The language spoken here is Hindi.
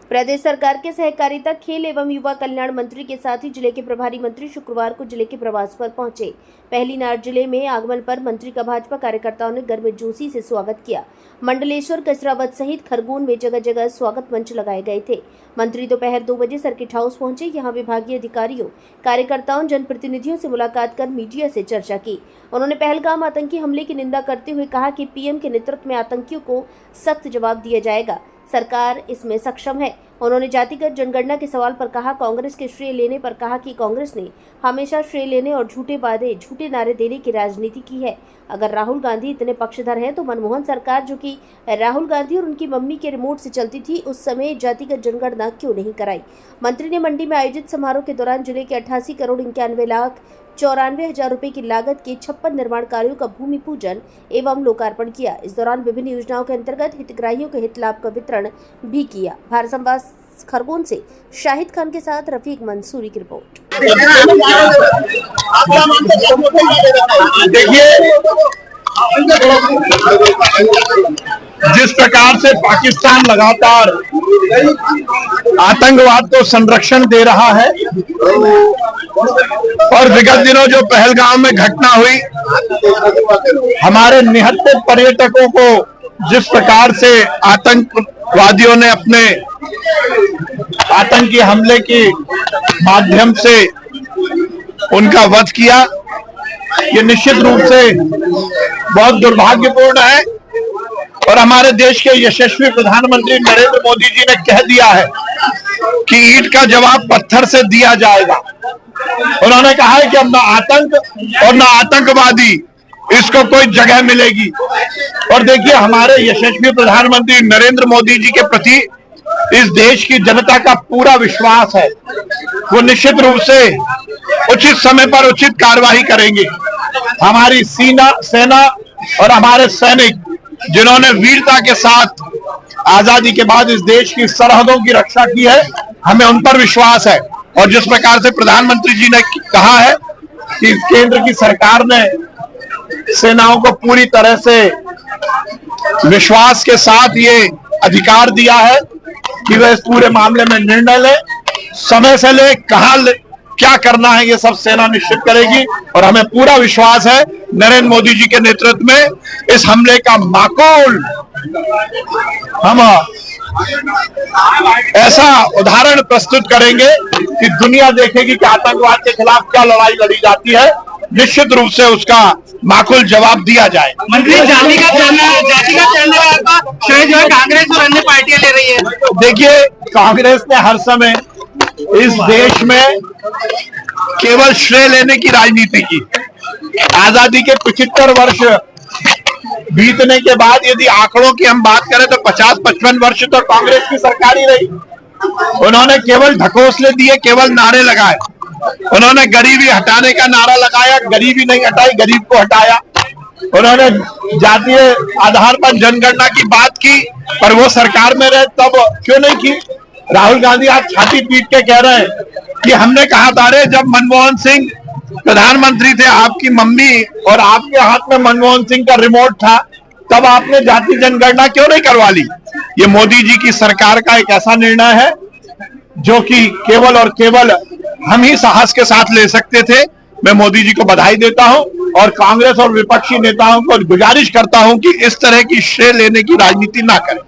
प्रदेश सरकार के सहकारिता, खेल एवं युवा कल्याण मंत्री के साथ ही जिले के प्रभारी मंत्री शुक्रवार को जिले के प्रवास पर पहुंचे। पहली नार जिले में आगमन पर मंत्री का भाजपा कार्यकर्ताओं ने गर्मजोशी से स्वागत किया। मंडलेश्वर, कसरावत सहित खरगोन में जगह जगह स्वागत मंच लगाए गए थे। मंत्री दोपहर 2 बजे सर्किट हाउस पहुंचे। यहां विभागीय अधिकारियों, कार्यकर्ताओं, जनप्रतिनिधियों से मुलाकात कर मीडिया से चर्चा की। उन्होंने पहलगाम आतंकी हमले की निंदा करते हुए कहा कि पीएम के नेतृत्व में आतंकियों को सख्त जवाब दिया जाएगा। सरकार इसमें सक्षम है। उन्होंने जातिगत जनगणना के सवाल पर कहा, कांग्रेस के श्रेय लेने पर कहा कि कांग्रेस ने हमेशा श्रेय लेने और झूठे वादे, झूठे नारे देने की राजनीति की है। अगर राहुल गांधी इतने पक्षधर हैं तो मनमोहन सरकार, जो कि राहुल गांधी और उनकी मम्मी के रिमोट से चलती थी, उस समय जातिगत जनगणना क्यों नहीं कराई। मंत्री ने मंडी में आयोजित समारोह के दौरान जिले के 88 करोड़ 91 लाख 94 हजार रुपए की लागत के 56 निर्माण कार्यों का भूमि पूजन एवं लोकार्पण किया। इस दौरान विभिन्न योजनाओं के अंतर्गत हितग्राहियों के हित लाभ का वितरण भी किया। भारत संवाद खरगोन से शाहिद खान के साथ रफीक मंसूरी की रिपोर्ट। देखिए, जिस प्रकार से पाकिस्तान लगातार आतंकवाद को संरक्षण दे रहा है और विगत दिनों जो पहलगाम में घटना हुई, हमारे निहत्थे पर्यटकों को जिस प्रकार से आतंकवादियों ने अपने आतंकी हमले के माध्यम से उनका वध किया, ये निश्चित रूप से बहुत दुर्भाग्यपूर्ण है। और हमारे देश के यशस्वी प्रधानमंत्री नरेंद्र मोदी जी ने कह दिया है कि ईंट का जवाब पत्थर से दिया जाएगा। उन्होंने कहा है कि अब ना आतंक और ना आतंकवादी, इसको कोई जगह मिलेगी। और देखिए, हमारे यशस्वी प्रधानमंत्री नरेंद्र मोदी जी के प्रति इस देश की जनता का पूरा विश्वास है। वो निश्चित रूप से उचित समय पर उचित कार्रवाई करेंगे। हमारी सेना और हमारे सैनिक, जिन्होंने वीरता के साथ आजादी के बाद इस देश की सरहदों की रक्षा की है, हमें उन पर विश्वास है। और जिस प्रकार से प्रधानमंत्री जी ने कहा है कि केंद्र की सरकार ने सेनाओं को पूरी तरह से विश्वास के साथ ये अधिकार दिया है कि वह इस पूरे मामले में निर्णय ले, समय से ले, क्या करना है, ये सब सेना निश्चित करेगी। और हमें पूरा विश्वास है नरेंद्र मोदी जी के नेतृत्व में इस हमले का माकूल हम ऐसा उदाहरण प्रस्तुत करेंगे कि दुनिया देखेगी कि आतंकवाद के खिलाफ क्या लड़ाई लड़ी जाती है। निश्चित रूप से उसका माकूल जवाब दिया जाए। मंत्री, जातिगत का श्रेय जो है कांग्रेस और अन्य पार्टियां ले रही है। देखिए, कांग्रेस ने हर समय इस देश में केवल श्रेय लेने की राजनीति की। आजादी के 75 वर्ष बीतने के बाद यदि आंकड़ों की हम बात करें तो 50-55 वर्ष तो कांग्रेस की सरकार ही रही। उन्होंने केवल ढकोसले दिए, केवल नारे लगाए। उन्होंने गरीबी हटाने का नारा लगाया, गरीबी नहीं हटाई, गरीब को हटाया। उन्होंने जातीय आधार पर जनगणना की बात की, पर वो सरकार में रहे तब क्यों नहीं की। राहुल गांधी आज छाती पीट के कह रहे हैं कि हमने कहा था, अरे जब मनमोहन सिंह प्रधानमंत्री थे, आपकी मम्मी और आपके हाथ में मनमोहन सिंह का रिमोट था, तब आपने जाति जनगणना क्यों नहीं करवा ली। ये मोदी जी की सरकार का एक ऐसा निर्णय है जो कि केवल और केवल हम ही साहस के साथ ले सकते थे। मैं मोदी जी को बधाई देता हूं और कांग्रेस और विपक्षी नेताओं को गुजारिश करता हूं कि इस तरह की श्रेय लेने की राजनीति ना करें।